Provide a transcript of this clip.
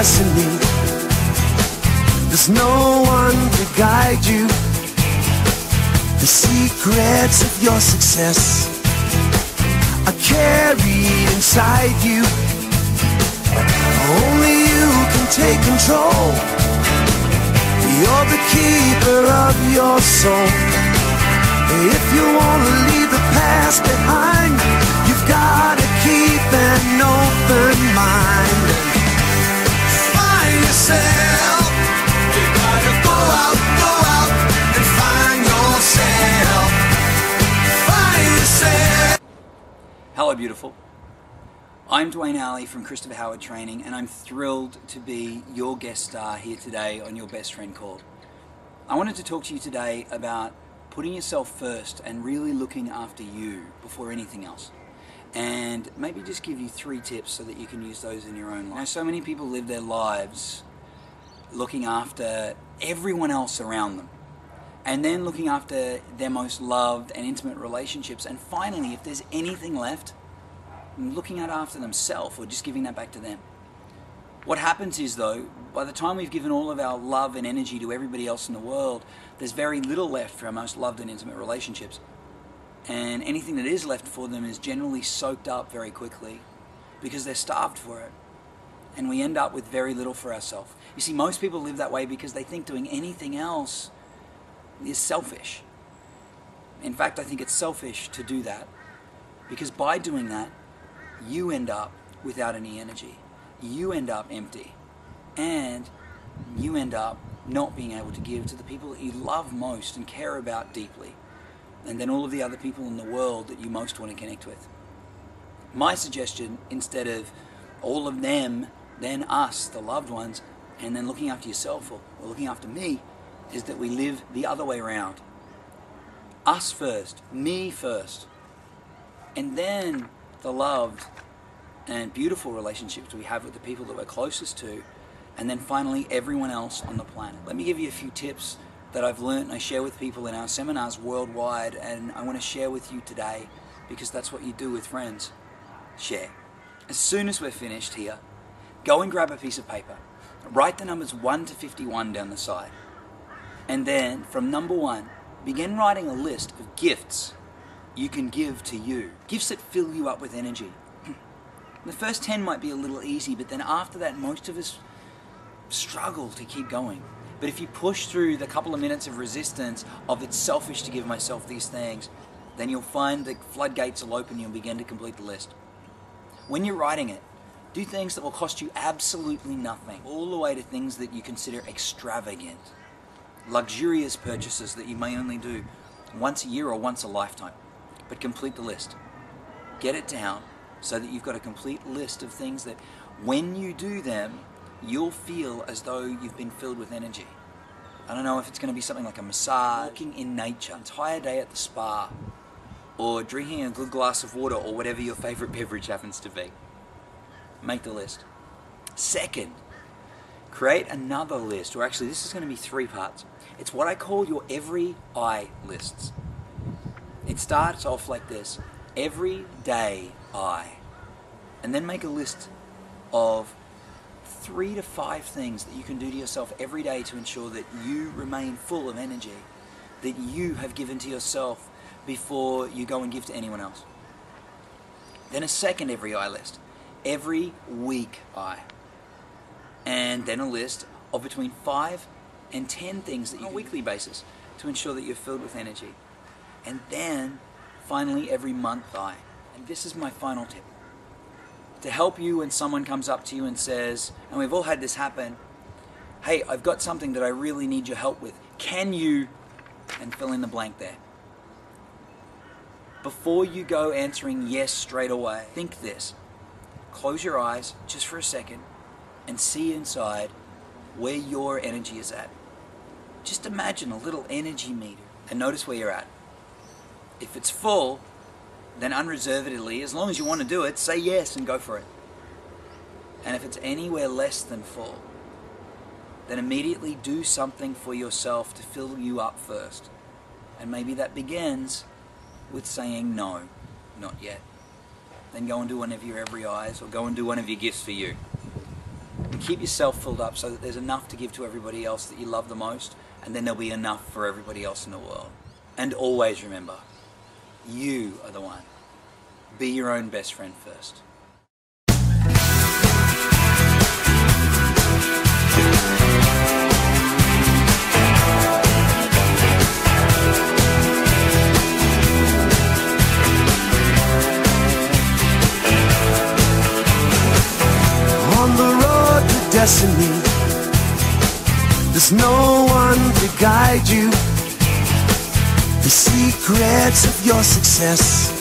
destiny. There's no one to guide you. The secrets of your success are carried inside you. Only you can take control. You're the keeper of your soul. If you want to leave the past behind, you've got to keep an open mind. Find yourself. You gotta go out and find yourself. Find yourself. Hello, beautiful. I'm Duane Alley from Christopher Howard Training, and I'm thrilled to be your guest star here today on Your Best Friend Called. I wanted to talk to you today about putting yourself first and really looking after you before anything else. And maybe just give you 3 tips so that you can use those in your own life. So many people live their lives looking after everyone else around them, and then looking after their most loved and intimate relationships, and finally, if there's anything left, looking after themselves or just giving that back to them. What happens is, though, by the time we've given all of our love and energy to everybody else in the world, there's very little left for our most loved and intimate relationships. And anything that is left for them is generally soaked up very quickly because they're starved for it. And we end up with very little for ourselves. You see, most people live that way because they think doing anything else is selfish. In fact, I think it's selfish to do that, because by doing that, you end up without any energy. You end up empty. And you end up not being able to give to the people that you love most and care about deeply, and then all of the other people in the world that you most want to connect with. My suggestion, instead of all of them, then us, the loved ones, and then looking after yourself or looking after me, is that we live the other way around. Us first, me first, and then the loved and beautiful relationships we have with the people that we're closest to, and then finally everyone else on the planet. Let me give you a few tips that I've learned and I share with people in our seminars worldwide, and I want to share with you today because that's what you do with friends. Share. As soon as we're finished here, go and grab a piece of paper. Write the numbers 1 to 51 down the side. And then from number 1, begin writing a list of gifts you can give to you. Gifts that fill you up with energy. The first 10 might be a little easy, but then after that, most of us struggle to keep going. But if you push through the couple of minutes of resistance of it's selfish to give myself these things, then you'll find the floodgates will open, you'll begin to complete the list. When you're writing it, do things that will cost you absolutely nothing, all the way to things that you consider extravagant, luxurious purchases that you may only do once a year or once a lifetime. But complete the list. Get it down so that you've got a complete list of things that when you do them, you'll feel as though you've been filled with energy. I don't know if it's going to be something like a massage, walking in nature, an entire day at the spa, or drinking a good glass of water, or whatever your favorite beverage happens to be. Make the list. Second, create another list, or actually this is going to be 3 parts. It's what I call your every I lists. It starts off like this: every day I, and then make a list of 3 to 5 things that you can do to yourself every day to ensure that you remain full of energy, that you have given to yourself before you go and give to anyone else. Then a second every I list, every week I, and then a list of between 5 and 10 things that you on a weekly basis to ensure that you're filled with energy. And then finally every month I. And this is my final tip. To help you when someone comes up to you and says, and we've all had this happen, hey, I've got something that I really need your help with. Can you, and fill in the blank there. Before you go answering yes straight away, think this. Close your eyes just for a second and see inside where your energy is at. Just imagine a little energy meter and notice where you're at. If it's full, then unreservedly, as long as you want to do it, say yes and go for it. And if it's anywhere less than full, then immediately do something for yourself to fill you up first. And maybe that begins with saying no, not yet. Then go and do one of your every eyes, or go and do one of your gifts for you. Keep yourself filled up so that there's enough to give to everybody else that you love the most, and then there'll be enough for everybody else in the world. And always remember, you are the one. Be your own best friend first. On the road to destiny, there's no one to guide you. The secrets of your success